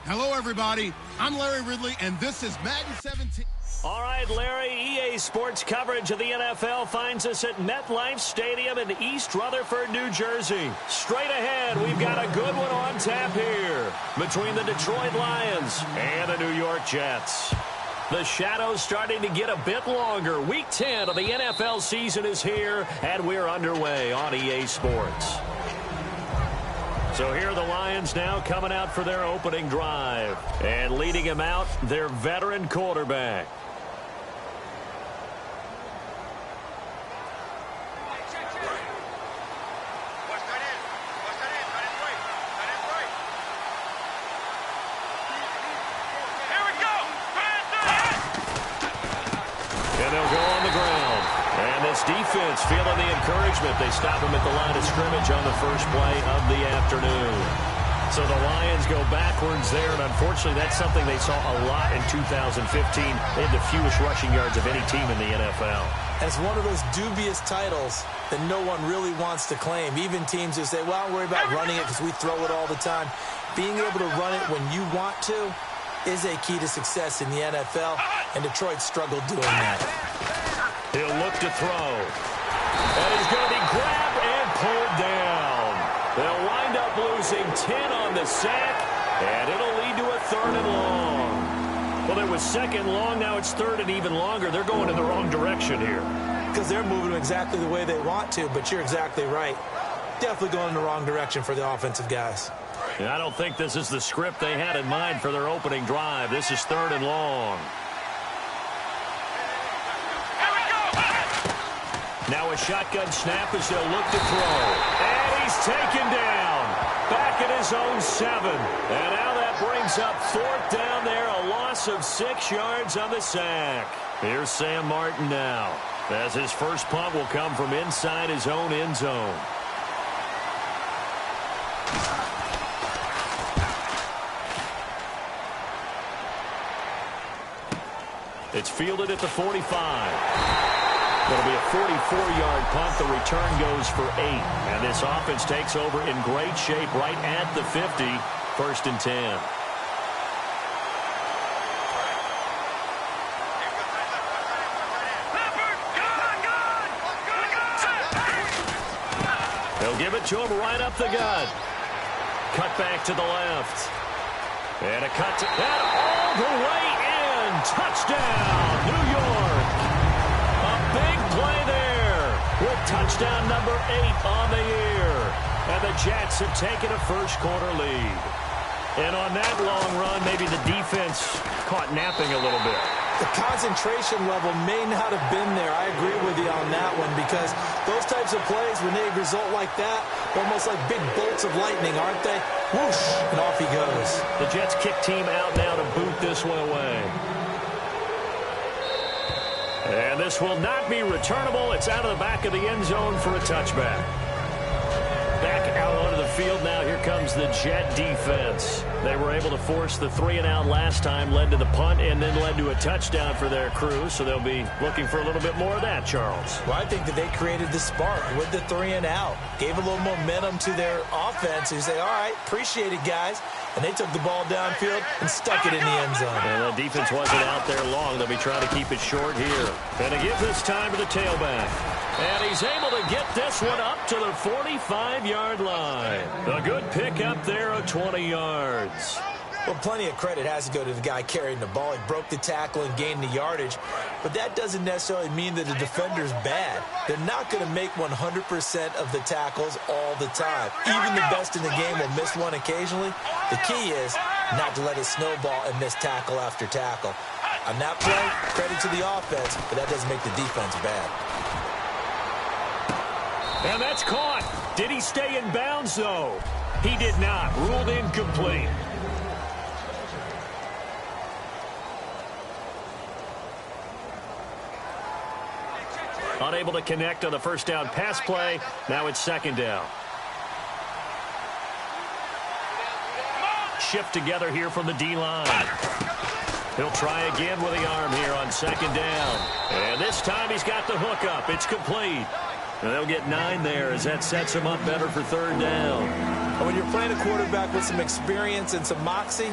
Hello, everybody. I'm Larry Ridley, and this is Madden 17. All right, Larry, EA Sports coverage of the NFL finds us at MetLife Stadium in East Rutherford, New Jersey. Straight ahead, we've got a good one on tap here between the Detroit Lions and the New York Jets. The shadow's starting to get a bit longer. Week 10 of the NFL season is here, and we're underway on EA Sports. So here are the Lions now coming out for their opening drive. And leading them out, their veteran quarterback. Defense feeling the encouragement. They stop him at the line of scrimmage on the first play of the afternoon. So the Lions go backwards there, and unfortunately that's something they saw a lot in 2015. They had the fewest rushing yards of any team in the NFL. And it's one of those dubious titles that no one really wants to claim. Even teams who say, well, I'll worry about running it because we throw it all the time. Being able to run it when you want to is a key to success in the NFL, and Detroit struggled doing that. He'll look to throw. And he's going to be grabbed and pulled down. They'll wind up losing 10 on the sack, and it'll lead to a 3rd and long. Well, it was 2nd long. Now it's 3rd and even longer. They're going in the wrong direction here. Because they're moving them exactly the way they want to, but you're exactly right. Definitely going in the wrong direction for the offensive guys. And I don't think this is the script they had in mind for their opening drive. This is 3rd and long. Now a shotgun snap as they'll look to throw. And he's taken down. Back at his own 7. And now that brings up 4th down there. A loss of 6 yards on the sack. Here's Sam Martin now, as his first punt will come from inside his own end zone. It's fielded at the 45. It'll be a 44-yard punt. The return goes for 8. And this offense takes over in great shape right at the 50. 1st and 10. They'll give it to him right up the gut. Cut back to the left. And a cut to that all the way in. Touchdown, New York. A big play there with touchdown number 8 on the year. And the Jets have taken a first-quarter lead. And on that long run, maybe the defense caught napping a little bit. The concentration level may not have been there. I agree with you on that one, because those types of plays, when they result like that, they're almost like big bolts of lightning, aren't they? Whoosh, and off he goes. The Jets kick team out now to boot this one away. And this will not be returnable. It's out of the back of the end zone for a touchback. Back out onto the field now. Here comes the Jet defense. They were able to force the 3-and-out last time, led to the punt, and then led to a touchdown for their crew. So they'll be looking for a little bit more of that, Charles. Well, I think that they created the spark with the 3-and-out. Gave a little momentum to their offense. They say, all right, appreciate it, guys. And they took the ball downfield and stuck it in the end zone. And the defense wasn't out there long. They'll be trying to keep it short here. And to give this time to the tailback. And he's able to get this one up to the 45-yard line. A good pick up there of 20 yards. Well, plenty of credit has to go to the guy carrying the ball. He broke the tackle and gained the yardage. But that doesn't necessarily mean that the defender's bad. They're not going to make 100% of the tackles all the time. Even the best in the game will miss one occasionally. The key is not to let it snowball and miss tackle after tackle. On that play, credit to the offense, but that doesn't make the defense bad. And that's caught. Did he stay in bounds, though? He did not. Ruled incomplete. Unable to connect on the first down pass play. Now it's 2nd down. Shift together here from the D-line. He'll try again with the arm here on 2nd down. And this time he's got the hook up. It's complete. And they'll get 9 there as that sets them up better for third down. And when you're playing a quarterback with some experience and some moxie,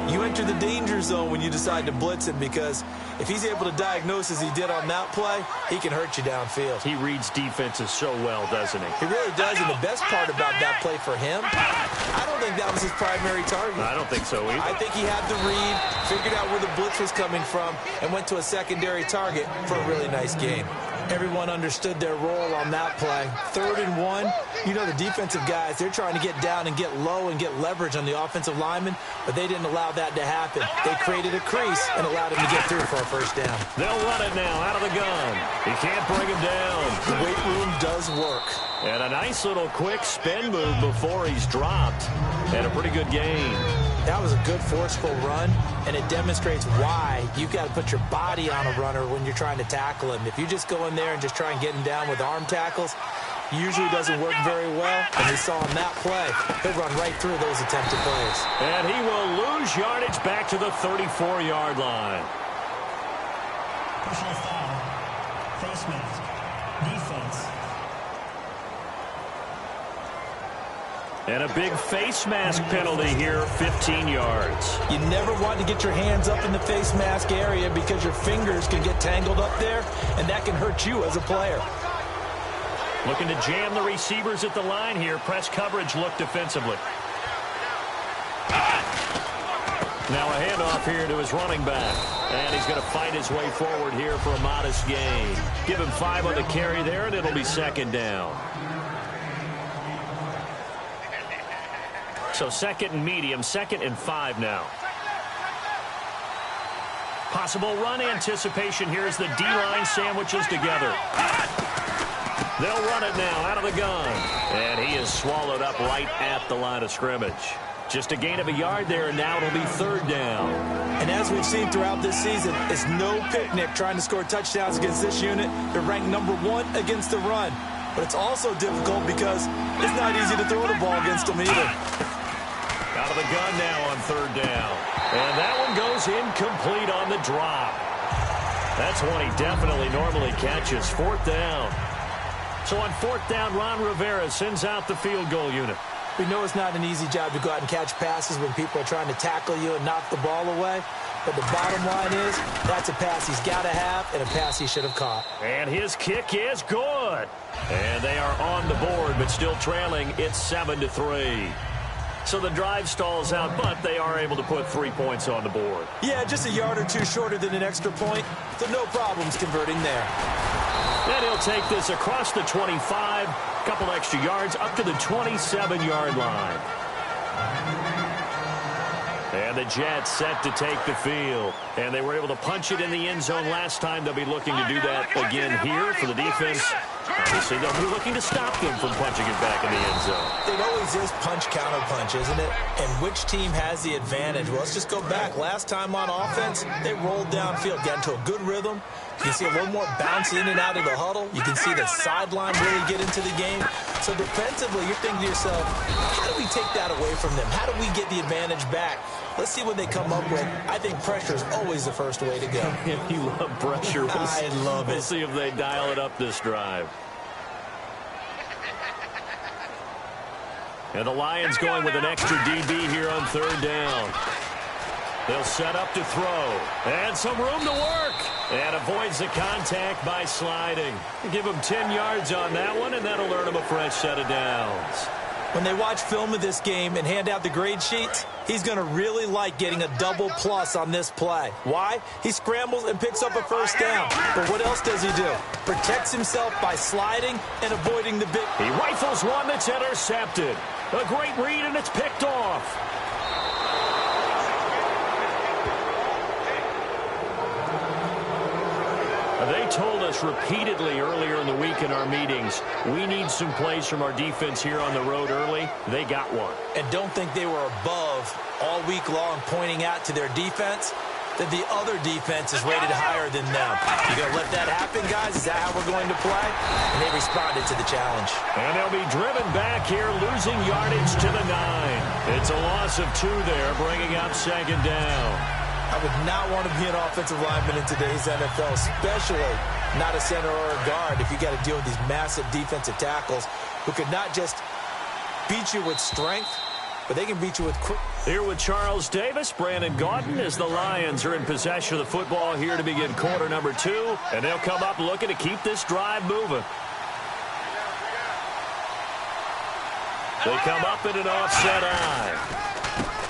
you enter the danger zone when you decide to blitz him, because if he's able to diagnose as he did on that play, he can hurt you downfield. He reads defenses so well, doesn't he? He really does, and the best part about that play for him, I don't think that was his primary target. I don't think so either. I think he had the read, figured out where the blitz was coming from, and went to a secondary target for a really nice gain. Everyone understood their role on that play. 3rd and 1, you know the defensive guys, they're trying to get down and get low and get leverage on the offensive lineman, but they didn't allow that to happen. They created a crease and allowed him to get through for a first down. They'll run it now out of the gun. He can't bring him down. The weight room does work. And a nice little quick spin move before he's dropped. And a pretty good gain. That was a good forceful run, and it demonstrates why you've got to put your body on a runner when you're trying to tackle him. If you just go in there and just try and get him down with arm tackles, usually doesn't work very well. And we saw on that play, he'll run right through those attempted plays. And he will lose yardage back to the 34-yard line. Personal foul. Face mask. Defense. And a big face mask penalty here, 15 yards. You never want to get your hands up in the face mask area because your fingers can get tangled up there, and that can hurt you as a player. Looking to jam the receivers at the line here. Press coverage look defensively. Now a handoff here to his running back. And he's going to fight his way forward here for a modest gain. Give him 5 on the carry there, and it'll be 2nd down. So 2nd and medium, 2nd and 5 now. Possible run anticipation here as the D-line sandwiches together. They'll run it now out of the gun. And he is swallowed up right at the line of scrimmage. Just a gain of a yard there, and now it'll be 3rd down. And as we've seen throughout this season, it's no picnic trying to score touchdowns against this unit. They're ranked number 1 against the run. But it's also difficult because it's not easy to throw the ball against them either. Out of the gun now on 3rd down. And that one goes incomplete on the drop. That's one he definitely normally catches. 4th down. So on 4th down, Ron Rivera sends out the field goal unit. We know it's not an easy job to go out and catch passes when people are trying to tackle you and knock the ball away. But the bottom line is, that's a pass he's got to have and a pass he should have caught. And his kick is good. And they are on the board, but still trailing. It's 7-3. So the drive stalls out, but they are able to put 3 points on the board. Yeah, just a yard or two shorter than an extra point, so no problems converting there. And he'll take this across the 25, couple extra yards, up to the 27-yard line. And the Jets set to take the field. And they were able to punch it in the end zone last time. They'll be looking to do that again here for the defense. Obviously, they'll be looking to stop them from punching it back in the end zone. It always is punch-counter-punch, isn't it? And which team has the advantage? Well, let's just go back. Last time on offense, they rolled downfield, got into a good rhythm. You can see a little more bounce in and out of the huddle. You can see the sideline really get into the game. So defensively, you're thinking to yourself, how do we take that away from them? How do we get the advantage back? Let's see what they come up with. I think pressure is always the first way to go. You love pressure. I love it. We'll see if they dial it up this drive. And the Lions going with an extra DB here on 3rd down. They'll set up to throw. And some room to work. And avoids the contact by sliding. Give him 10 yards on that one, and that'll earn him a fresh set of downs. When they watch film of this game and hand out the grade sheets, he's going to really like getting a double plus on this play. Why? He scrambles and picks up a first down. But what else does he do? Protects himself by sliding and avoiding the big... He rifles one that's intercepted. A great read, and it's picked off. They told us repeatedly earlier in the week in our meetings, we need some plays from our defense here on the road early. They got one. And don't think they were above all week long pointing out to their defense that the other defense is rated higher than them. You going to let that happen, guys? Is that how we're going to play? And they responded to the challenge. And they'll be driven back here, losing yardage to the 9. It's a loss of 2 there, bringing up 2nd down. I would not want to be an offensive lineman in today's NFL, especially not a center or a guard if you got to deal with these massive defensive tackles who could not just beat you with strength, but they can beat you with quick. Here with Charles Davis, Brandon Gaudin, as the Lions are in possession of the football here to begin quarter number 2. And they'll come up looking to keep this drive moving. They come up in an offset eye.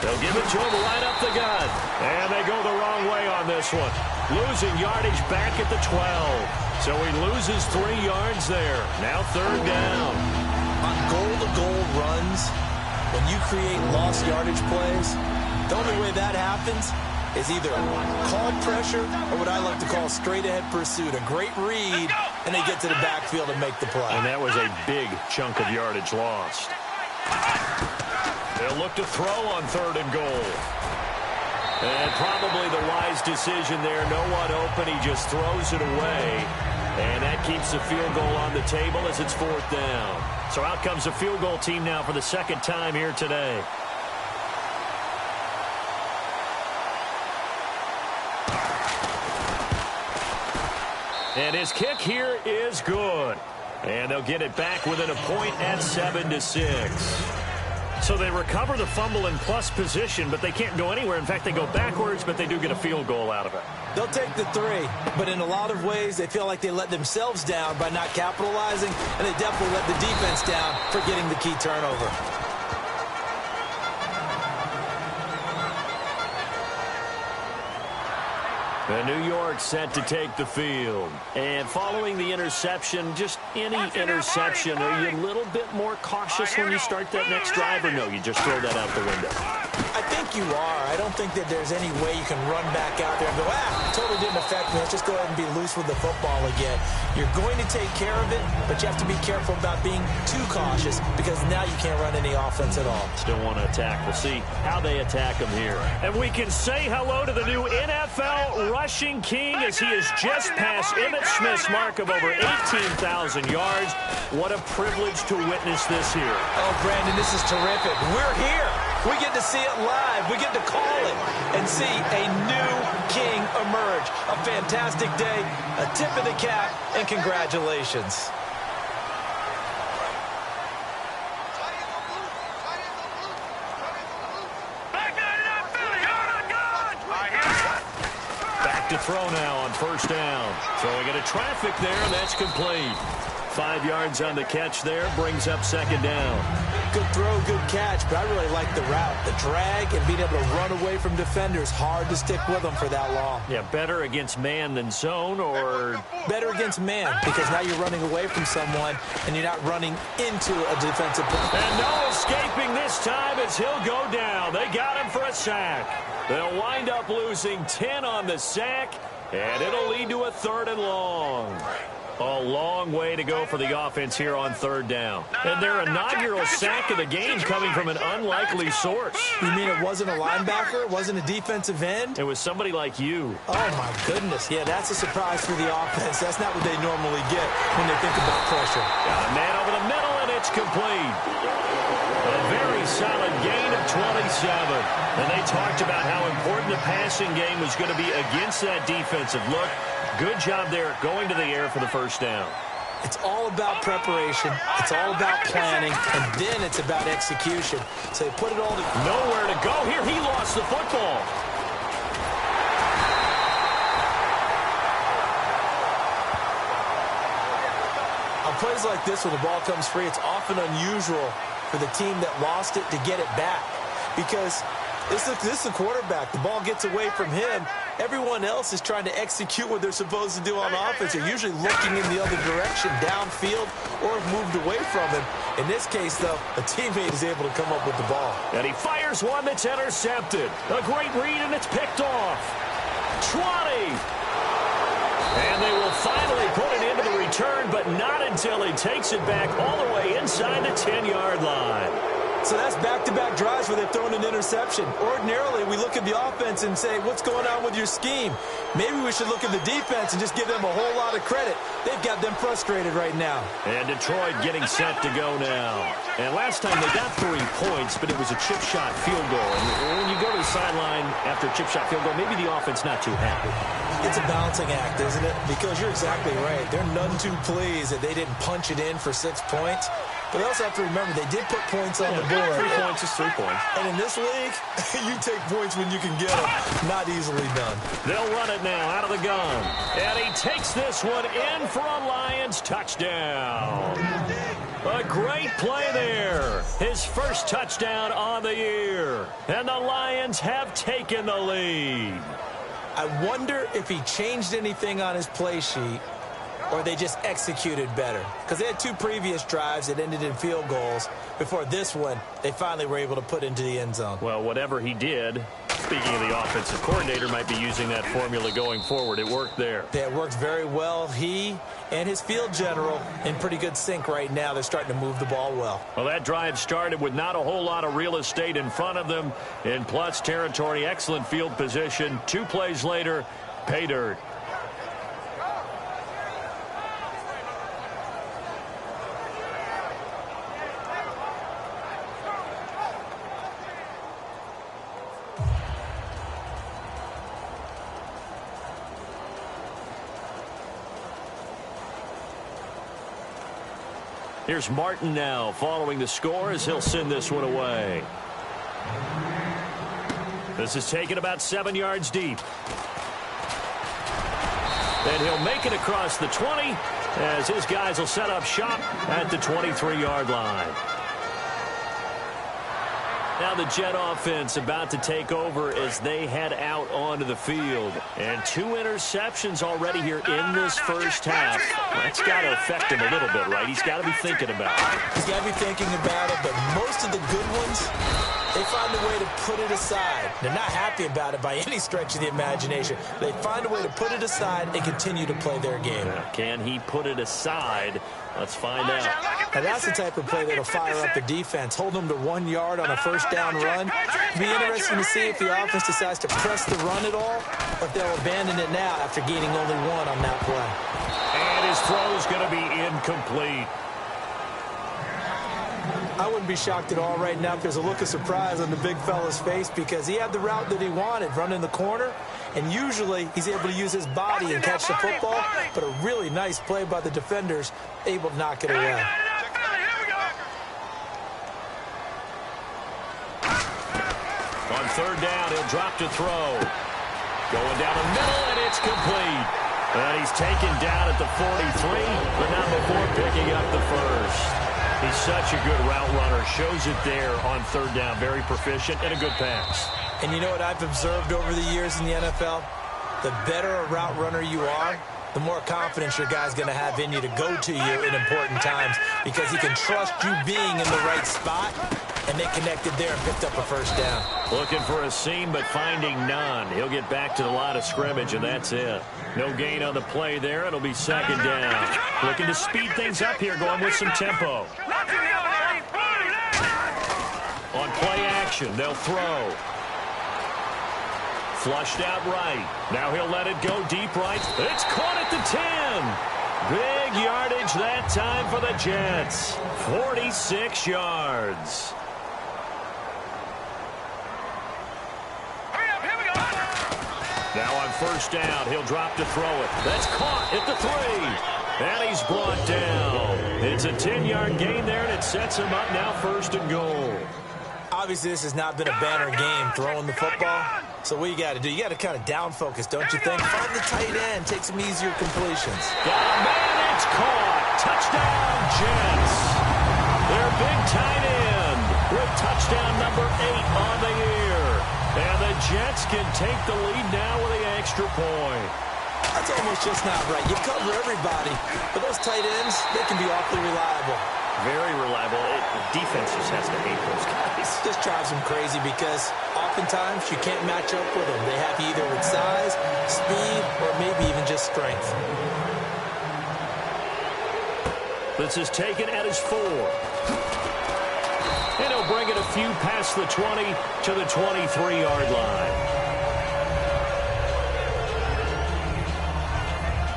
They'll give it to him right up the gut. And they go the wrong way on this one. Losing yardage back at the 12. So he loses 3 yards there. Now third down. On goal-to-goal runs, when you create lost yardage plays, the only way that happens is either called pressure or what I like to call straight-ahead pursuit. A great read, and they get to the backfield and make the play. And that was a big chunk of yardage lost. They'll look to throw on third and goal. And probably the wise decision there. No one open. He just throws it away. And that keeps the field goal on the table as it's fourth down. So out comes the field goal team now for the second time here today. And his kick here is good. And they'll get it back within a point at 7-6. So they recover the fumble in plus position, but they can't go anywhere. In fact, they go backwards, but they do get a field goal out of it. They'll take the 3, but in a lot of ways, they feel like they let themselves down by not capitalizing, and they definitely let the defense down for getting the key turnover. And New York set to take the field. And following the interception, just any interception, are you a little bit more cautious when you start that next drive, or no, you just throw that out the window? I think you are. I don't think that there's any way you can run back out there and go, totally didn't affect me. Let's just go ahead and be loose with the football again. You're going to take care of it, but you have to be careful about being too cautious because now you can't run any offense at all. Still want to attack. We'll see how they attack him here. And we can say hello to the new NFL rushing king as he has just passed Emmitt Smith's mark of over 18,000 yards. What a privilege to witness this here. Oh, Brandon, this is terrific. We're here. We get to see it live. We get to call it and see a new king emerge. A fantastic day, a tip of the cap, and congratulations. Back to throw now on first down. Throwing into traffic there, and that's complete. 5 yards on the catch there, brings up second down. Good throw, good catch, but I really like the route. The drag and being able to run away from defenders. Hard to stick with them for that long. Yeah, better against man than zone, or better against man, because now you're running away from someone and you're not running into a defensive play. And no escaping this time as he'll go down. They got him for a sack. They'll wind up losing 10 on the sack, and it'll lead to a third and long. A long way to go for the offense here on third down. And their inaugural sack of the game coming from an unlikely source. You mean it wasn't a linebacker? It wasn't a defensive end? It was somebody like you. Oh, my goodness. Yeah, that's a surprise for the offense. That's not what they normally get when they think about pressure. Got a man over the middle, and it's complete. A very solid gain of 27. And they talked about how important the passing game was going to be against that defensive look. Good job there going to the air for the first down. It's all about preparation. It's all about planning. And then it's about execution. So they put it all together. Nowhere to go here. He lost the football. On plays like this, when the ball comes free, it's often unusual for the team that lost it to get it back. Because this is the quarterback. The ball gets away from him. Everyone else is trying to execute what they're supposed to do on offense. They're usually looking in the other direction, downfield, or moved away from him. In this case, though, a teammate is able to come up with the ball. And he fires one that's intercepted. A great read, and it's picked off. 20. And they will finally put it into the return, but not until he takes it back all the way inside the 10-yard line. So that's back-to-back drives where they've thrown an interception. Ordinarily, we look at the offense and say, what's going on with your scheme? Maybe we should look at the defense and just give them a whole lot of credit. They've got them frustrated right now. And Detroit getting set to go now. And last time they got 3 points, but it was a chip shot field goal. And when you go to the sideline after a chip shot field goal, maybe the offense not too happy. It's a balancing act, isn't it? Because you're exactly right. They're none too pleased that they didn't punch it in for 6 points. But they also have to remember they did put points on the board. 3 points is 3 points. And in this league, you take points when you can get them. Not easily done. They'll run it now out of the gun. And he takes this one in for a Lions touchdown. A great play there. His first touchdown on the year. And the Lions have taken the lead. I wonder if he changed anything on his play sheet or they just executed better. Because they had 2 previous drives that ended in field goals. Before this one, they finally were able to put into the end zone. Well, whatever he did, speaking of the offensive coordinator, might be using that formula going forward. It worked there. Yeah, it worked very well. He and his field general in pretty good sync right now. They're starting to move the ball well. Well, that drive started with not a whole lot of real estate in front of them. In plus territory, excellent field position. 2 plays later, pay dirt. Here's Martin now following the score as he'll send this one away. This is taken about 7 yards deep. And he'll make it across the 20 as his guys will set up shop at the 23-yard line. Now the Jet offense about to take over as they head out onto the field. And 2 interceptions already here in this first half. That's got to affect him a little bit, right? He's got to be thinking about it. He's got to be thinking about it, but most of the good ones, they find a way to put it aside. They're not happy about it by any stretch of the imagination. They find a way to put it aside and continue to play their game. Can he put it aside? Let's find out. Now that's the type of play that'll fire up the defense. Hold them to 1 yard on a first down run. It'll be interesting to see if the offense decides to press the run at all, or if they'll abandon it now after gaining only 1 on that play. And his throw is going to be incomplete. I wouldn't be shocked at all right now if there's a look of surprise on the big fella's face because he had the route that he wanted, running the corner, and usually he's able to use his body and catch the football, but a really nice play by the defenders, able to knock it away. On third down, he'll drop to throw. Going down the middle, and it's complete. And he's taken down at the 43, but not before picking up the first. He's such a good route runner. Shows it there on third down. Very proficient and a good pass. And you know what I've observed over the years in the NFL? The better a route runner you are, the more confidence your guy's going to have in you to go to you in important times because he can trust you being in the right spot, and they connected there and picked up a first down. Looking for a seam, but finding none. He'll get back to the line of scrimmage, and that's it. No gain on the play there. It'll be second down. Looking to speed things up here, going with some tempo. On play action, they'll throw. Flushed out right. Now he'll let it go deep right. It's caught at the 10. Big yardage that time for the Jets. 46 yards. Now on first down, he'll drop to throw it. That's caught at the 3. And he's brought down. It's a 10-yard gain there, and it sets him up now first and goal. Obviously, this has not been a banner game throwing the football. So what you got to do, you got to kind of down focus, don't you think? Find the tight end, take some easier completions. Got a man, it's caught. Touchdown, Jets. Their big tight end with touchdown number 8 on the year. And the Jets can take the lead now with the extra point. That's almost just not right. You cover everybody, but those tight ends, they can be awfully reliable. Very reliable. The defense just has to hate those guys. Just drives them crazy because oftentimes you can't match up with them. They have you either with size, speed, or maybe even just strength. This is taken at his 4. And he'll bring it a few past the 20 to the 23-yard line.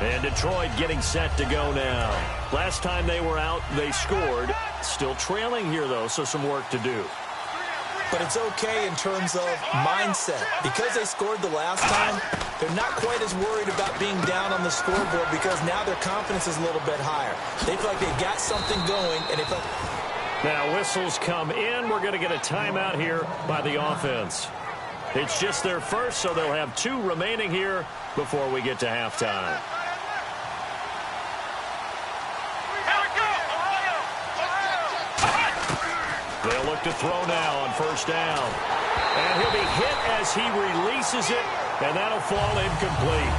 And Detroit getting set to go now. Last time they were out, they scored. Still trailing here, though, so some work to do. But it's okay in terms of mindset. Because they scored the last time, They're not quite as worried about being down on the scoreboard because now their confidence is a little bit higher. They feel like they've got something going, and they feel... Now whistles come in. We're going to get a timeout here by the offense. It's just their first, so they'll have 2 remaining here before we get to halftime. They'll look to throw now on first down. And he'll be hit as he releases it, and that'll fall incomplete.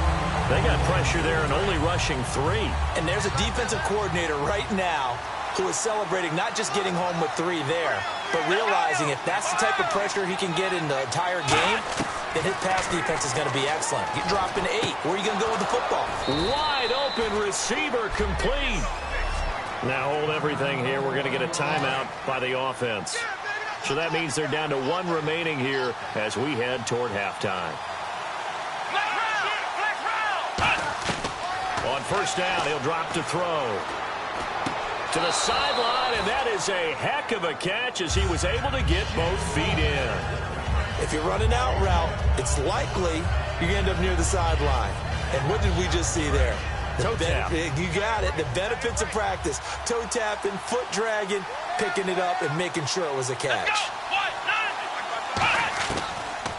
They got pressure there and only rushing 3. And there's a defensive coordinator right now who is celebrating not just getting home with 3 there, but realizing if that's the type of pressure he can get in the entire game, then his pass defense is going to be excellent. You're dropping 8. Where are you going to go with the football? Wide open receiver complete. Now hold everything here. We're going to get a timeout by the offense. So that means they're down to 1 remaining here as we head toward halftime. On first down, he'll drop to throw. To the sideline, and that is a heck of a catch as he was able to get both feet in. If you're running out route, it's likely you end up near the sideline. And what did we just see there? Toe tap. You got it. The benefits of practice. Toe tapping, foot dragging, picking it up, and making sure it was a catch.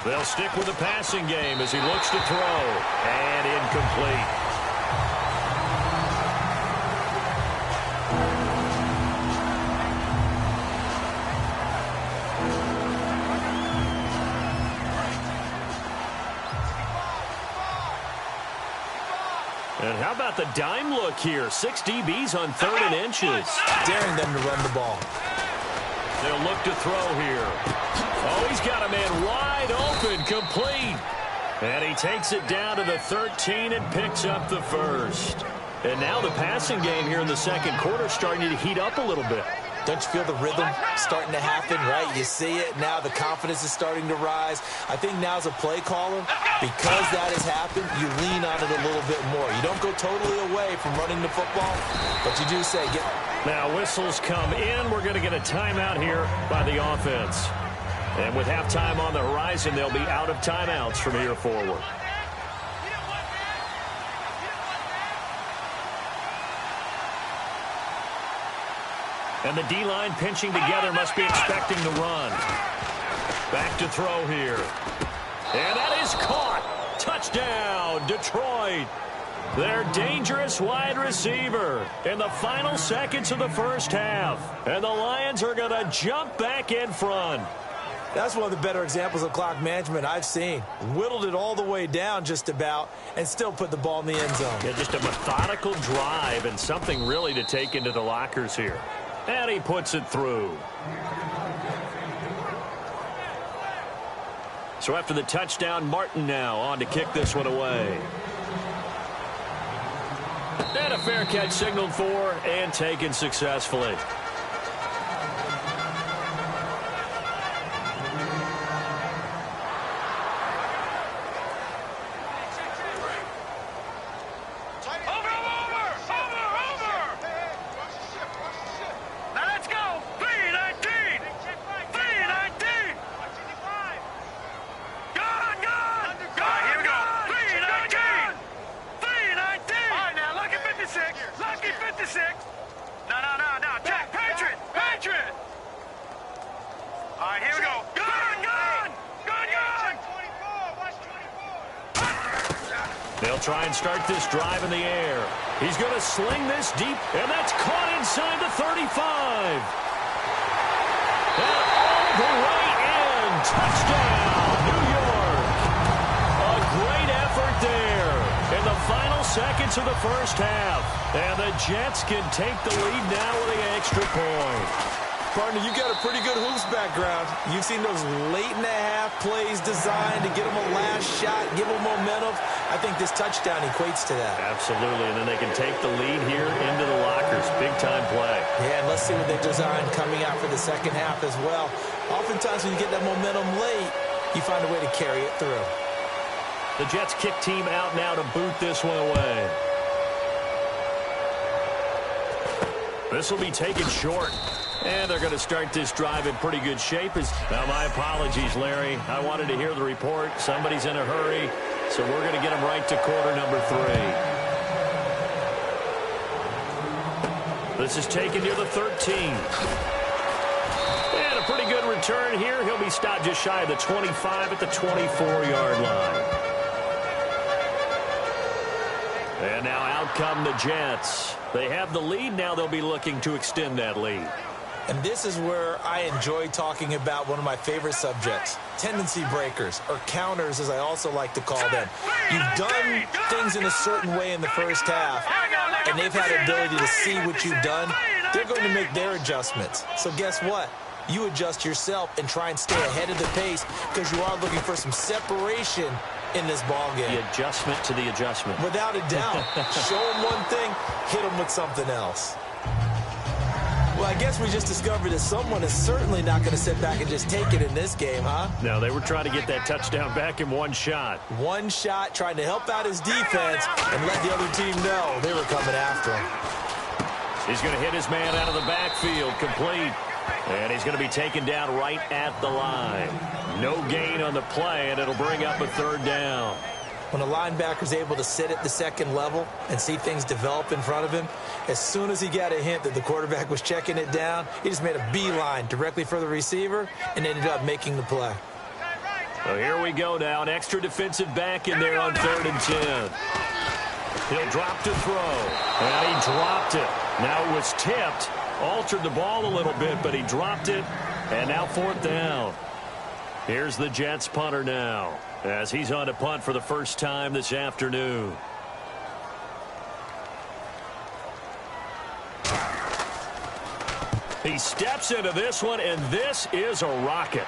They'll stick with the passing game as he looks to throw. And incomplete. And how about the dime look here? 6 DBs on 3rd and inches. Daring them to run the ball. They'll look to throw here. Oh, he's got a man wide open, complete. And he takes it down to the 13 and picks up the first. And now the passing game here in the second quarter starting to heat up a little bit. Don't you feel the rhythm starting to happen, right? You see it. Now the confidence is starting to rise. I think now's a play caller. Because that has happened, you lean on it a little bit more. You don't go totally away from running the football, but you do say, get... Now whistles come in. We're going to get a timeout here by the offense. And with halftime on the horizon, they'll be out of timeouts from here forward. And the D-line pinching together must be expecting the run. Back to throw here. And that is caught. Touchdown, Detroit. Their dangerous wide receiver in the final seconds of the first half. And the Lions are going to jump back in front. That's one of the better examples of clock management I've seen. Whittled it all the way down just about and still put the ball in the end zone. Yeah, just a methodical drive and something really to take into the lockers here. And he puts it through. So after the touchdown, Martin now on to kick this one away. And a fair catch signaled for and taken successfully. They'll try and start this drive in the air. He's going to sling this deep, and that's caught inside the 35. And all the way in. Touchdown, New York. A great effort there in the final seconds of the first half. And the Jets can take the lead now with an extra point. Partner, you got a pretty good hoops background. You've seen those late-in-the-half plays designed to get them a last shot, give them momentum. I think this touchdown equates to that. Absolutely, and then they can take the lead here into the lockers. Big-time play. Yeah, and let's see what they designed coming out for the second half as well. Oftentimes when you get that momentum late, you find a way to carry it through. The Jets kick team out now to boot this one away. This will be taken short. And they're going to start this drive in pretty good shape. Now, my apologies, Larry. I wanted to hear the report. Somebody's in a hurry. So we're going to get him right to quarter number 3. This is taken near the 13. And a pretty good return here. He'll be stopped just shy of the 25 at the 24-yard line. And now out come the Jets. They have the lead. Now they'll be looking to extend that lead. And this is where I enjoy talking about one of my favorite subjects, tendency breakers, or counters, as I also like to call them. You've done things in a certain way in the first half, and they've had the ability to see what you've done. They're going to make their adjustments. So guess what? You adjust yourself and try and stay ahead of the pace because you are looking for some separation in this ball game. The adjustment to the adjustment. Without a doubt. Show them one thing, hit them with something else. Well, I guess we just discovered that someone is certainly not going to sit back and just take it in this game, huh? No, they were trying to get that touchdown back in one shot. One shot, trying to help out his defense and let the other team know they were coming after him. He's going to hit his man out of the backfield, complete. And he's going to be taken down right at the line. No gain on the play, and it'll bring up a third down. When a linebacker's able to sit at the second level and see things develop in front of him, as soon as he got a hint that the quarterback was checking it down, he just made a beeline directly for the receiver and ended up making the play. Well, here we go now. An extra defensive back in there on 3rd and 10. He'll drop to throw. And he dropped it. Now it was tipped. Altered the ball a little bit, but he dropped it. And now 4th down. Here's the Jets punter now, as he's on to punt for the first time this afternoon. He steps into this one, and this is a rocket.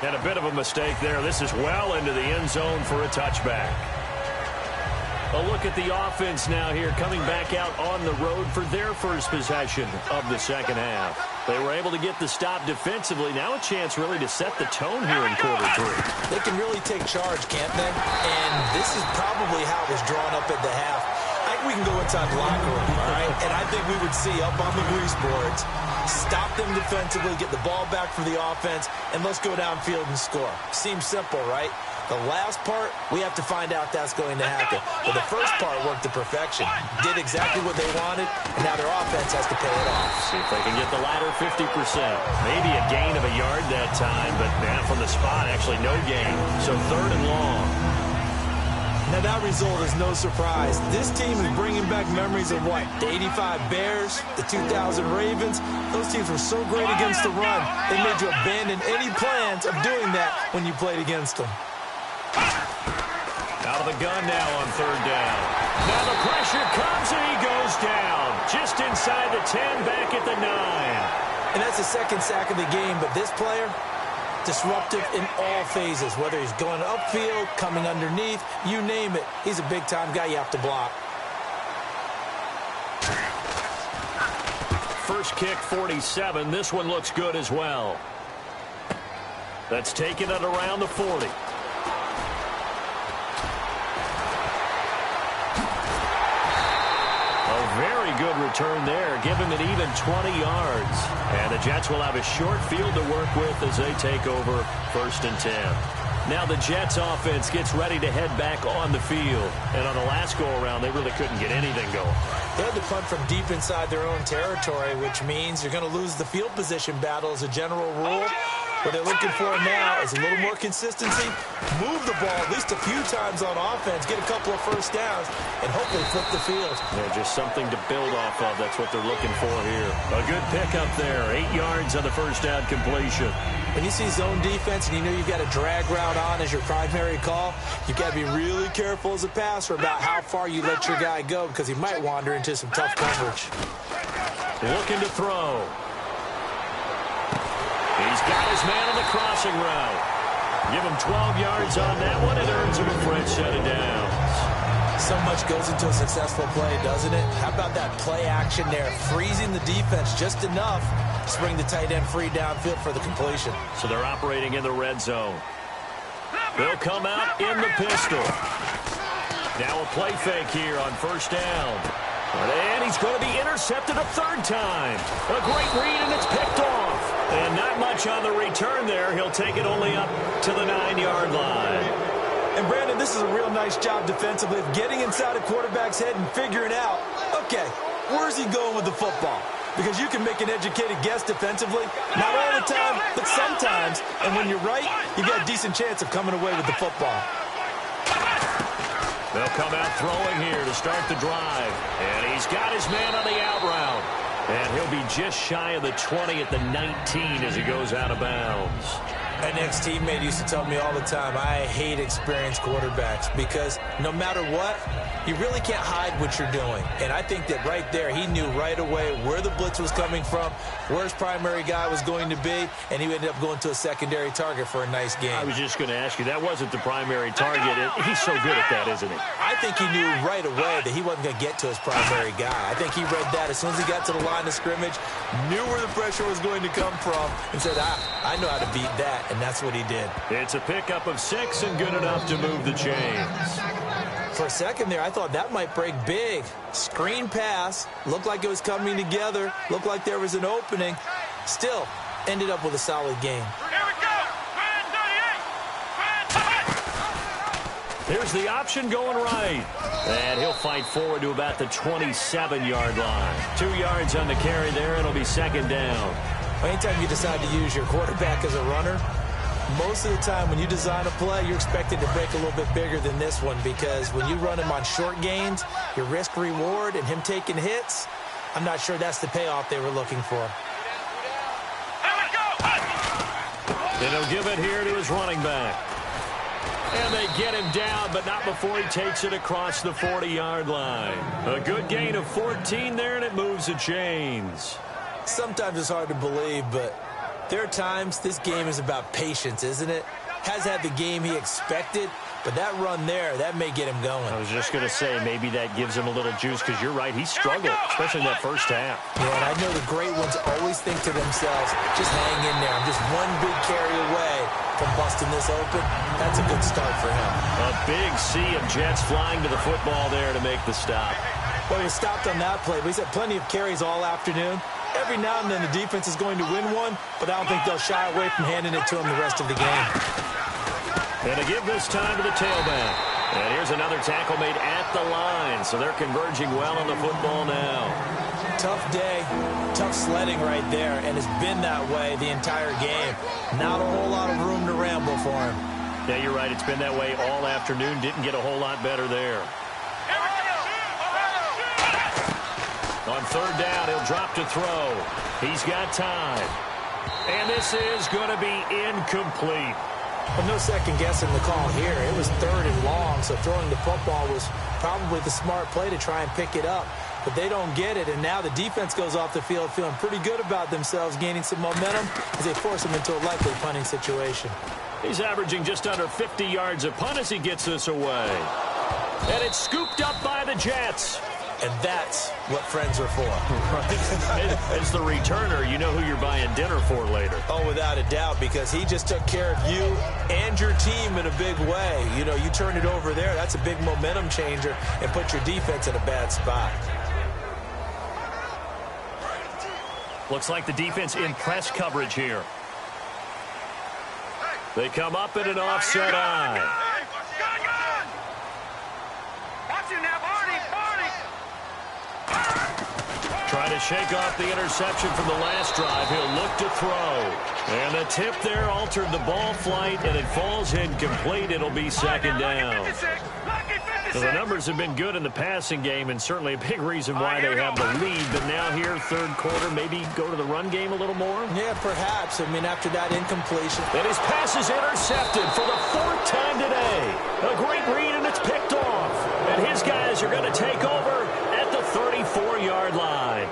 And a bit of a mistake there. This is well into the end zone for a touchback. A look at the offense now here, coming back out on the road for their first possession of the second half. They were able to get the stop defensively. Now a chance really to set the tone here in quarter 3. They can really take charge, can't they? And this is probably how it was drawn up at the half. I think we can go inside the locker room, all right? And I think we would see up on the grease boards, stop them defensively, get the ball back for the offense, and let's go downfield and score. Seems simple, right? The last part, we have to find out that's going to happen. But the first part worked to perfection. Did exactly what they wanted, and now their offense has to pay it off. See if they can get the latter 50%. Maybe a gain of a yard that time, but man, from the spot, actually no gain. So 3rd and long. Now that result is no surprise. This team is bringing back memories of what? The 85 Bears, the 2000 Ravens. Those teams were so great against the run, they made you abandon any plans of doing that when you played against them. Out of the gun now on 3rd down. Now the pressure comes and he goes down. Just inside the 10, back at the 9. And that's the second sack of the game, but this player, disruptive in all phases, whether he's going upfield, coming underneath, you name it. He's a big-time guy you have to block. First kick, 47. This one looks good as well. That's taken at around the 40. Very good return there. Give him an even 20 yards. And the Jets will have a short field to work with as they take over 1st and 10. Now the Jets offense gets ready to head back on the field. And on the last go-around, they really couldn't get anything going. They had to punt from deep inside their own territory, which means you're going to lose the field position battle as a general rule. What they're looking for now is a little more consistency, move the ball at least a few times on offense, get a couple of first downs, and hopefully flip the field. They're just something to build off of. That's what they're looking for here. A good pickup there. 8 yards on the first down completion. When you see zone defense and you know you've got a drag route on as your primary call, you've got to be really careful as a passer about how far you let your guy go because he might wander into some tough coverage. Looking to throw. He's got his man on the crossing route. Give him 12 yards on that one. It earns him a fresh set of downs. So much goes into a successful play, doesn't it? How about that play action there? Freezing the defense just enough to bring the tight end free downfield for the completion. So they're operating in the red zone. They'll come out in the pistol. Now a play fake here on 1st down. And he's going to be intercepted a 3rd time. A great read, and it's picked off. And not much on the return there. He'll take it only up to the 9-yard line. And, Brandon, this is a real nice job defensively of getting inside a quarterback's head and figuring out, okay, where's he going with the football? Because you can make an educated guess defensively. Not all the time, but sometimes. And when you're right, you got a decent chance of coming away with the football. They'll come out throwing here to start the drive. And he's got his man on the out route. And he'll be just shy of the 20 at the 19 as he goes out of bounds. An ex-teammate used to tell me all the time, I hate experienced quarterbacks because no matter what, you really can't hide what you're doing. And I think that right there, he knew right away where the blitz was coming from, where his primary guy was going to be, and he ended up going to a secondary target for a nice game. I was just going to ask you, that wasn't the primary target. He's so good at that, isn't he? I think he knew right away that he wasn't going to get to his primary guy. I think he read that as soon as he got to the line of scrimmage, knew where the pressure was going to come from, and said, I know how to beat that. And that's what he did. It's a pickup of 6 and good enough to move the chains. For a second there, I thought that might break big. Screen pass. Looked like it was coming together. Looked like there was an opening. Still, ended up with a solid game. Here we go. Here's the option going right. And he'll fight forward to about the 27-yard line. 2 yards on the carry there. It'll be second down. Anytime you decide to use your quarterback as a runner, most of the time when you design a play, you're expected to break a little bit bigger than this one because when you run him on short gains, your risk-reward and him taking hits, I'm not sure that's the payoff they were looking for. And he'll give it here to his running back. And they get him down, but not before he takes it across the 40-yard line. A good gain of 14 there, and it moves the chains. Sometimes it's hard to believe, but there are times this game is about patience, isn't it? Has had the game he expected, but that run there, that may get him going. I was just going to say, maybe that gives him a little juice, because you're right, he struggled, especially in that first half. Yeah, and I know the great ones always think to themselves, just hang in there. I'm just one big carry away from busting this open. That's a good start for him. A big sea of Jets flying to the football there to make the stop. Well, he stopped on that play, but he's had plenty of carries all afternoon. Every now and then the defense is going to win one, but I don't think they'll shy away from handing it to him the rest of the game. And to give this time to the tailback. And here's another tackle made at the line, so they're converging well on the football now. Tough day, tough sledding right there, and it's been that way the entire game. Not a whole lot of room to ramble for him. Yeah, you're right. It's been that way all afternoon. Didn't get a whole lot better there. On third down, he'll drop to throw. He's got time. And this is going to be incomplete. Well, no second guessing the call here. It was third and long, so throwing the football was probably the smart play to try and pick it up. But they don't get it, and now the defense goes off the field feeling pretty good about themselves, gaining some momentum as they force them into a likely punting situation. He's averaging just under 50 yards a punt as he gets this away. And it's scooped up by the Jets. And that's what friends are for. Right? As the returner, you know who you're buying dinner for later. Oh, without a doubt, because he just took care of you and your team in a big way. You know, you turn it over there, that's a big momentum changer and put your defense in a bad spot. Looks like the defense in press coverage here. They come up in an offset eye. Trying to shake off the interception from the last drive. He'll look to throw. And the tip there altered the ball flight, and it falls incomplete. It'll be second down. So the numbers have been good in the passing game, and certainly a big reason why they have the lead. But now here, third quarter, maybe go to the run game a little more? Yeah, perhaps. I mean, after that incompletion. And his pass is intercepted for the 4th time today. A great read, and it's picked off. And his guys are going to take over at the 34-yard line.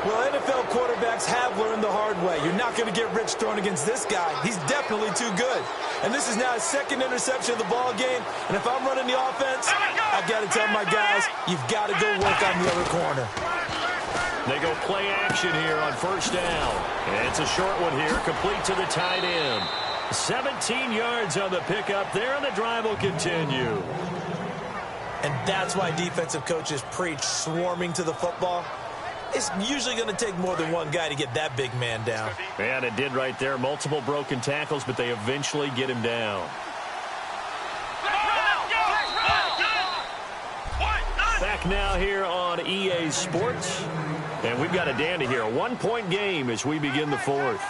Well, NFL quarterbacks have learned the hard way. You're not going to get rich throwing against this guy. He's definitely too good. And this is now his second interception of the ball game. And if I'm running the offense, I've got to tell my guys, you've got to go work on the other corner. They go play action here on first down. And it's a short one here, complete to the tight end. 17 yards on the pickup there, and the drive will continue. And that's why defensive coaches preach swarming to the football. It's usually going to take more than one guy to get that big man down. And it did right there. Multiple broken tackles, but they eventually get him down. Back now here on EA Sports. And we've got a dandy here. A one-point game as we begin the fourth.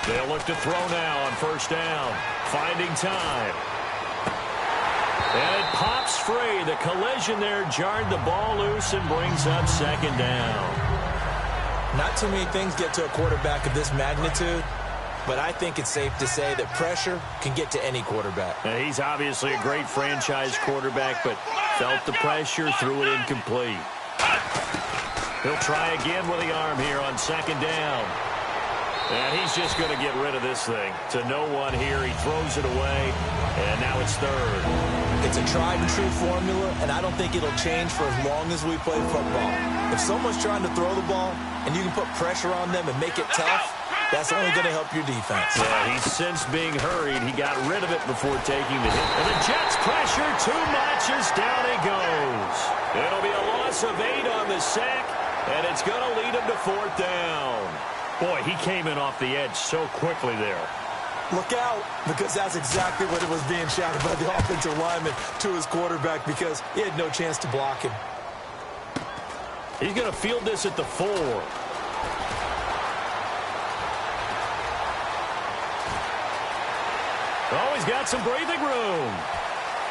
They'll look to throw now on first down. Finding time. And it pops free. The collision there jarred the ball loose and brings up second down. Not too many things get to a quarterback of this magnitude, but I think it's safe to say that pressure can get to any quarterback. Now, he's obviously a great franchise quarterback, but felt the pressure, threw it incomplete. He'll try again with the arm here on second down. And he's just going to get rid of this thing. To no one here. He throws it away, and now it's third. It's a tried-and-true formula, and I don't think it'll change for as long as we play football. If someone's trying to throw the ball, and you can put pressure on them and make it tough, that's only going to help your defense. Yeah, he's since being hurried. He got rid of it before taking the hit. And the Jets pressure too much as down he goes. It'll be a loss of 8 on the sack, and it's going to lead him to fourth down. Boy, he came in off the edge so quickly there. Look out, because that's exactly what it was being shouted by the offensive lineman to his quarterback, because he had no chance to block him. He's going to field this at the 4. Oh, he's got some breathing room.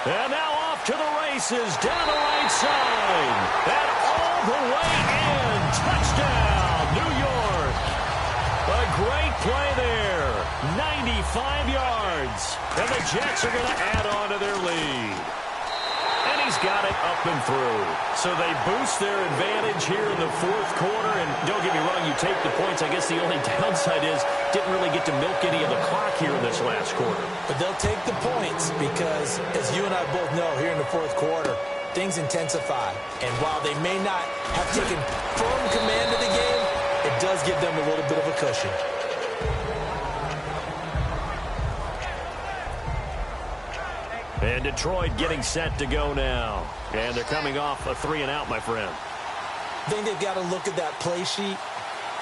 And now off to the races down the right side. And all the way in. Touchdown, New York. A great play there. 95 yards. And the Jets are going to add on to their lead. And he's got it up and through. So they boost their advantage here in the fourth quarter. And don't get me wrong, you take the points. I guess the only downside is didn't really get to milk any of the clock here in this last quarter. But they'll take the points because, as you and I both know, here in the fourth quarter, things intensify. And while they may not have taken firm command of the game, it does give them a little bit of a cushion. And Detroit getting set to go now. And they're coming off a 3-and-out, my friend. I think they've got to look at that play sheet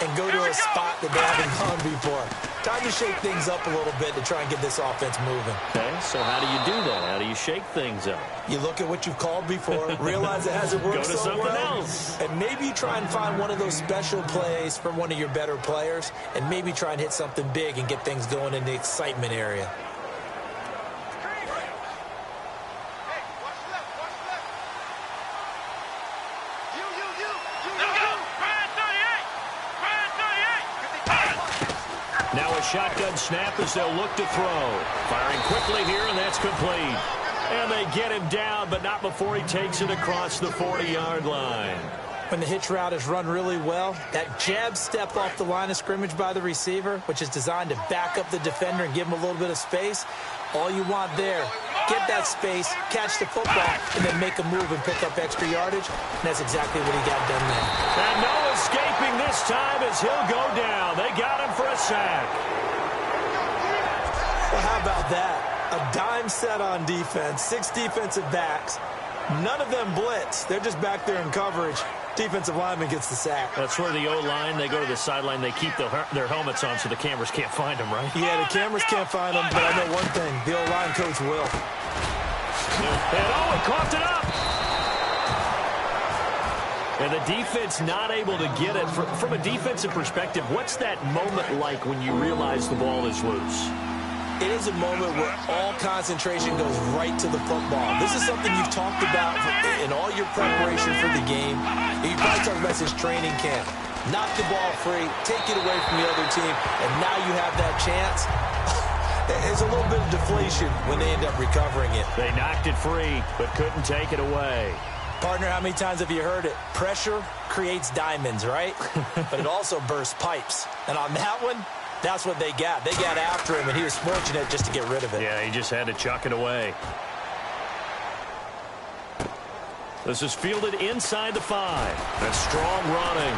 and go to a spot that they haven't gone before. Time to shake things up a little bit to try and get this offense moving. Okay, so how do you do that? How do you shake things up? You look at what you've called before, realize it hasn't worked Go to so something well, else. and maybe you try and find one of those special plays from one of your better players, and maybe try and hit something big and get things going in the excitement area. Now a shotgun snap as they'll look to throw. Firing quickly here, and that's complete. And they get him down, but not before he takes it across the 40-yard line. When the hitch route is run really well, that jab step off the line of scrimmage by the receiver, which is designed to back up the defender and give him a little bit of space, all you want there, get that space, catch the football, and then make a move and pick up extra yardage, and that's exactly what he got done there. And no escaping this time as he'll go down. They got him for a sack. Well, how about that? A dime set on defense, 6 defensive backs. None of them blitz. They're just back there in coverage. Defensive lineman gets the sack. That's where the O-line, they go to the sideline, they keep their helmets on so the cameras can't find them, right? Yeah, the cameras can't find them, but I know one thing. The O-line coach will. And oh, he coughed it up. And the defense not able to get it. From a defensive perspective, what's that moment like when you realize the ball is loose? It is a moment where all concentration goes right to the football. This is something you've talked about in all your preparation for the game. You probably talked about this training camp. Knock the ball free, take it away from the other team, and now you have that chance. There's a little bit of deflation when they end up recovering it. They knocked it free, but couldn't take it away. Partner, how many times have you heard it? Pressure creates diamonds, right? But it also bursts pipes. And on that one, that's what they got. They got after him, and he was fortunate just to get rid of it. Yeah, he just had to chuck it away. This is fielded inside the 5. That's strong running.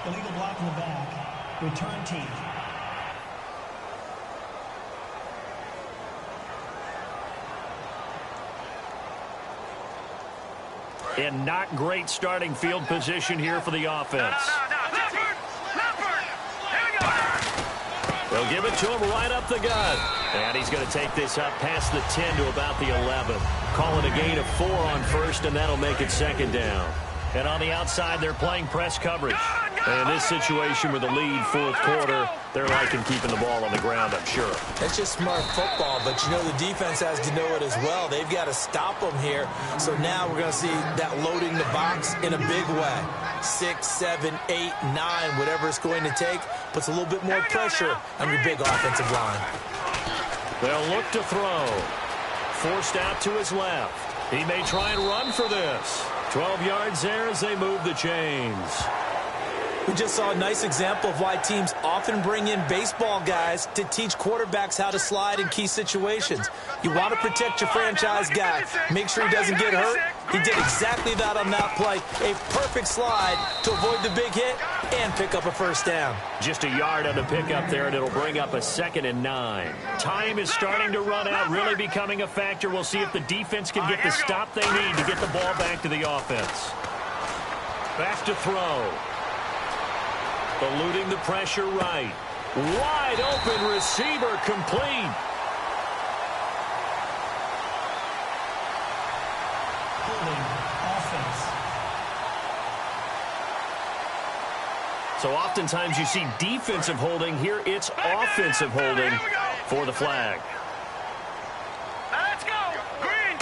Illegal block in the back. Return team. In not great starting field position here for the offense. They'll give it to him right up the gut. And he's going to take this up past the 10 to about the 11. Call it a gain of 4 on first, and that'll make it second down. And on the outside, they're playing press coverage. And in this situation with the lead, fourth quarter, they're liking keeping the ball on the ground, I'm sure. That's just smart football, but you know the defense has to know it as well. They've got to stop them here. So now we're going to see that loading the box in a big way. 6, 7, 8, 9, whatever it's going to take, puts a little bit more pressure on your big offensive line. They'll look to throw. Forced out to his left. He may try and run for this. 12 yards there as they move the chains. We just saw a nice example of why teams often bring in baseball guys to teach quarterbacks how to slide in key situations. You want to protect your franchise guy. Make sure he doesn't get hurt. He did exactly that on that play. A perfect slide to avoid the big hit and pick up a first down. Just a yard on the pickup there, and it'll bring up a 2nd and 9. Time is starting to run out, really becoming a factor. We'll see if the defense can get the stop they need to get the ball back to the offense. Back to throw. Eluding the pressure right. Wide open receiver complete. Holding offense. So oftentimes you see defensive holding. Here it's offensive holding for the flag. Let's go. Green.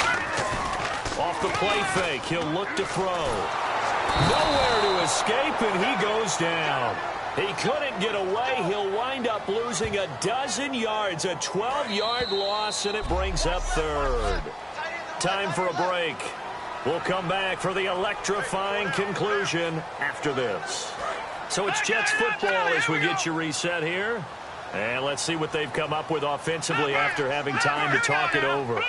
Off the play fake, he'll look to throw. Nowhere to escape, and he goes down. He couldn't get away. He'll wind up losing a dozen yards, a 12-yard loss, and it brings up third. Time for a break. We'll come back for the electrifying conclusion after this. So it's Jets football as we get you reset here. And let's see what they've come up with offensively after having time to talk it over.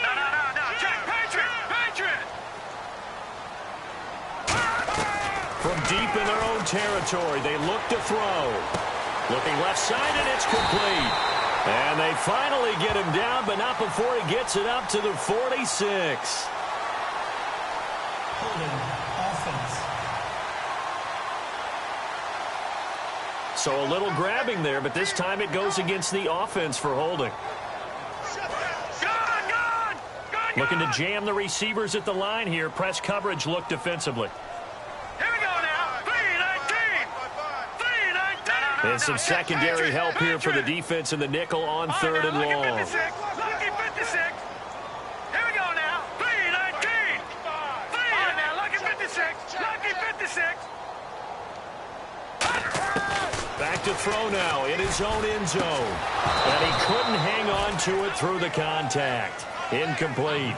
From deep in their own territory, they look to throw. Looking left side, and it's complete. And they finally get him down, but not before he gets it up to the 46. Holding offense. So a little grabbing there, but this time it goes against the offense for holding. Looking to jam the receivers at the line here. Press coverage look defensively. And some secondary help here for the defense in the nickel on 3rd and long. Lucky 56. Here we go now. 3-19. Now, lucky 56. Lucky 56. Back to throw now in his own end zone. And he couldn't hang on to it through the contact. Incomplete.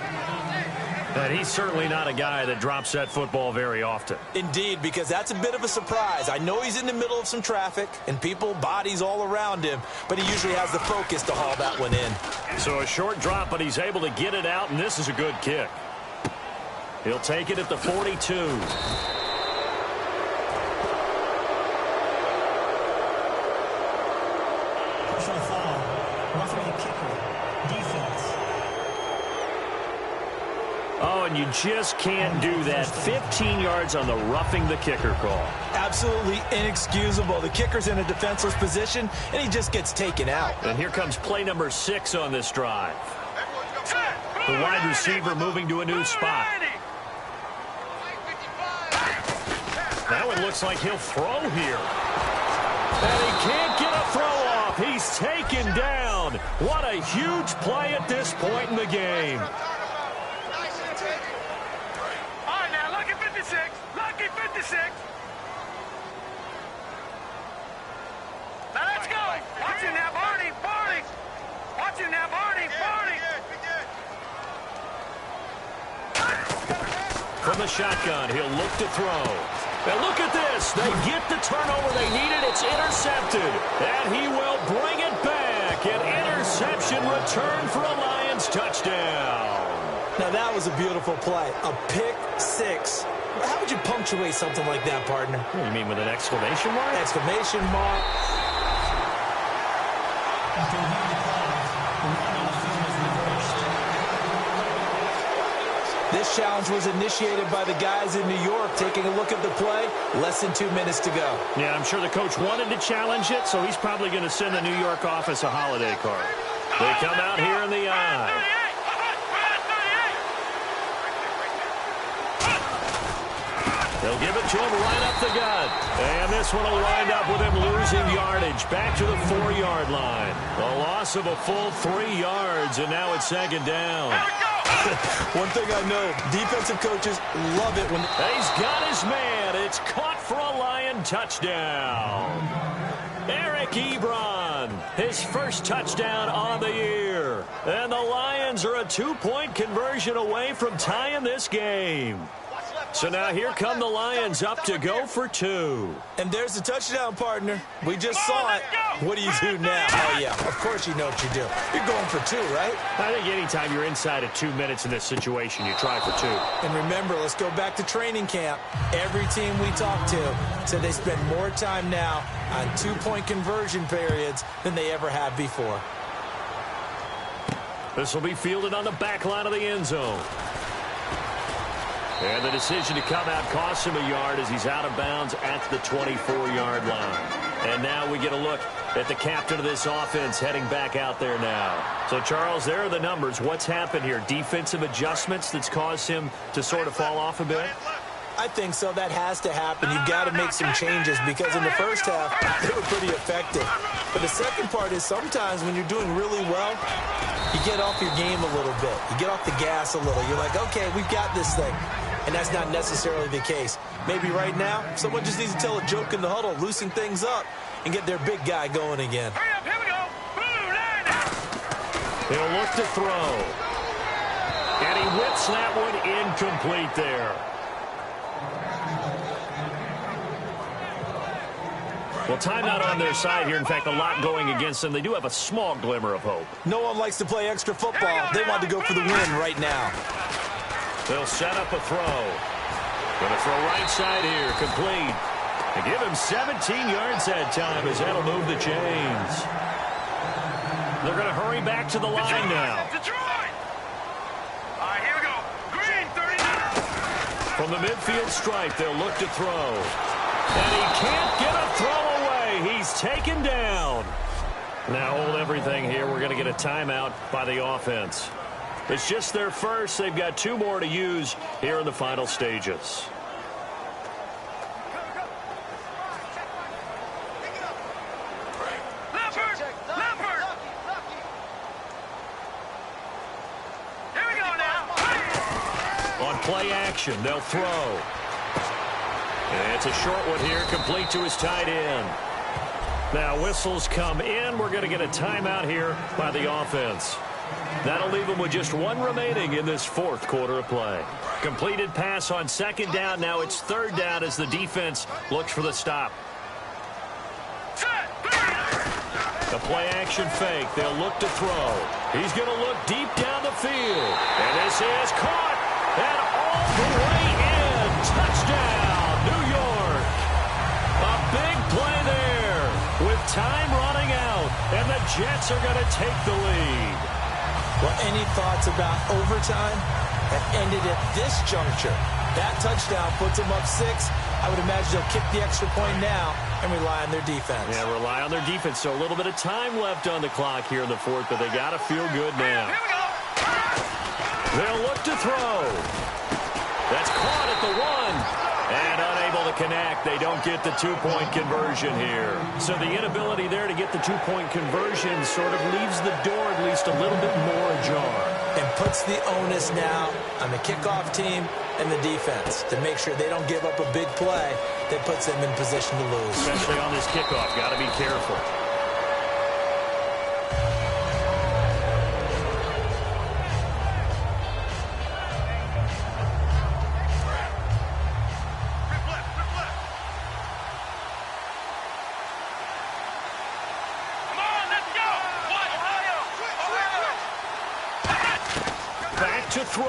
And he's certainly not a guy that drops that football very often. Indeed, because that's a bit of a surprise. I know he's in the middle of some traffic and people, bodies all around him, but he usually has the focus to haul that one in. So a short drop, but he's able to get it out, and this is a good kick. He'll take it at the 42. Personal foul. Roughing the kicker. Defense. Oh, and you just can't do that. 15 yards on the roughing the kicker call. Absolutely inexcusable. The kicker's in a defenseless position, and he just gets taken out. And here comes play number 6 on this drive. The wide receiver moving to a new spot. Now it looks like he'll throw here. And he can't get a throw off. He's taken down. What a huge play at this point in the game. Lucky 56. Now let's go. Watch him now, Barney. Watch him now, Barney. From the shotgun, he'll look to throw. And look at this. They get the turnover they needed. It's intercepted. And he will bring it back. An interception return for a Lions touchdown. Now that was a beautiful play. A pick 6. How would you punctuate something like that, partner? You mean with an exclamation mark? Exclamation mark. After reviewing the play, the run on the field was reversed. This challenge was initiated by the guys in New York. Taking a look at the play, less than 2 minutes to go. Yeah, I'm sure the coach wanted to challenge it, so he's probably going to send the New York office a holiday card. They come out here in the eye. They'll give it to him right up the gut. And this one will wind up with him losing yardage back to the 4-yard line. A loss of a full 3 yards, and now it's second down. One thing I know, defensive coaches love it when... He's got his man. It's caught for a Lion touchdown. Eric Ebron, his first touchdown on the year. And the Lions are a 2-point conversion away from tying this game. So now here come the Lions up to go for 2. And there's the touchdown, partner. We just saw it. What do you do now? Oh, yeah, of course you know what you do. You're going for 2, right? I think anytime you're inside of 2 minutes in this situation, you try for 2. And remember, let's go back to training camp. Every team we talk to said they spend more time now on 2-point conversion periods than they ever have before. This will be fielded on the back line of the end zone. And the decision to come out costs him a yard as he's out of bounds at the 24-yard line. And now we get a look at the captain of this offense heading back out there now. So, Charles, there are the numbers. What's happened here? Defensive adjustments that's caused him to sort of fall off a bit? I think so. That has to happen. You've got to make some changes because in the first half, they were pretty effective. But the second part is sometimes when you're doing really well, you get off your game a little bit. You get off the gas a little. You're like, okay, we've got this thing. And that's not necessarily the case. Maybe right now, someone just needs to tell a joke in the huddle, loosen things up, and get their big guy going again. Hurry up, here we go. Blue line out. He'll look to throw. And he whips that one incomplete there. Well, timeout on their side here. In fact, a lot going against them. They do have a small glimmer of hope. No one likes to play extra football. They want to go for the win right now. They'll set up a throw. Going to throw right side here, complete. They give him 17 yards that time as that'll move the chains. They're going to hurry back to the line now. Detroit! All right, here we go. Green, 39. From the midfield stripe, they'll look to throw. And he can't get a throw away. He's taken down. Now hold everything here. We're going to get a timeout by the offense. It's just their first. They've got 2 more to use here in the final stages. Leopard! Leopard! Here we go now. On play action, they'll throw. And it's a short one here, complete to his tight end. Now whistles come in. We're going to get a timeout here by the offense. That'll leave them with just 1 remaining in this 4th quarter of play. Completed pass on 2nd down. Now it's 3rd down as the defense looks for the stop. The play action fake. They'll look to throw. He's going to look deep down the field. And this is caught. And all the way in. Touchdown, New York. A big play there with time running out. And the Jets are going to take the lead. Well, any thoughts about overtime that ended at this juncture? That touchdown puts them up 6. I would imagine they'll kick the extra point now and rely on their defense. Yeah, rely on their defense. So a little bit of time left on the clock here in the 4th, but they got to feel good now. Here we go. They'll look to throw. That's caught at the 1. And unable to connect. They don't get the 2-point conversion here. So the inability there to get the 2-point conversion sort of leaves the door at least a little bit more ajar. And puts the onus now on the kickoff team and the defense to make sure they don't give up a big play that puts them in position to lose. Especially on this kickoff. Got to be careful. To throw.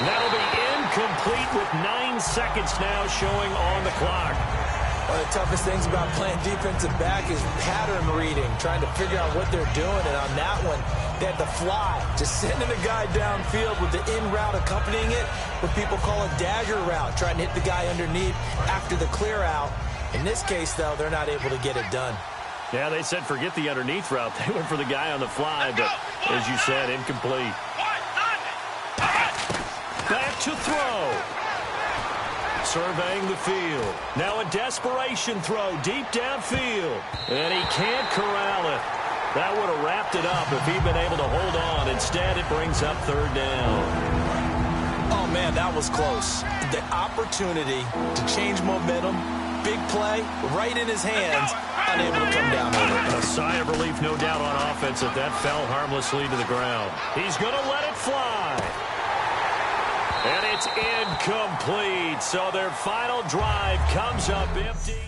That'll be incomplete with 9 seconds now showing on the clock. One of the toughest things about playing defensive back is pattern reading, trying to figure out what they're doing. And on that one, they had the fly, just sending a guy downfield with the in route accompanying it, what people call a dagger route, trying to hit the guy underneath after the clear out. In this case, though, they're not able to get it done. Yeah, they said forget the underneath route. They went for the guy on the fly, but as you said, incomplete. Back to throw. Surveying the field. Now a desperation throw deep downfield. And he can't corral it. That would have wrapped it up if he'd been able to hold on. Instead, it brings up third down. Oh, man, that was close. The opportunity to change momentum, big play, right in his hands, unable to come down with it. A sigh of relief, no doubt, on offense that fell harmlessly to the ground. He's going to let it fly. And it's incomplete. So their final drive comes up empty.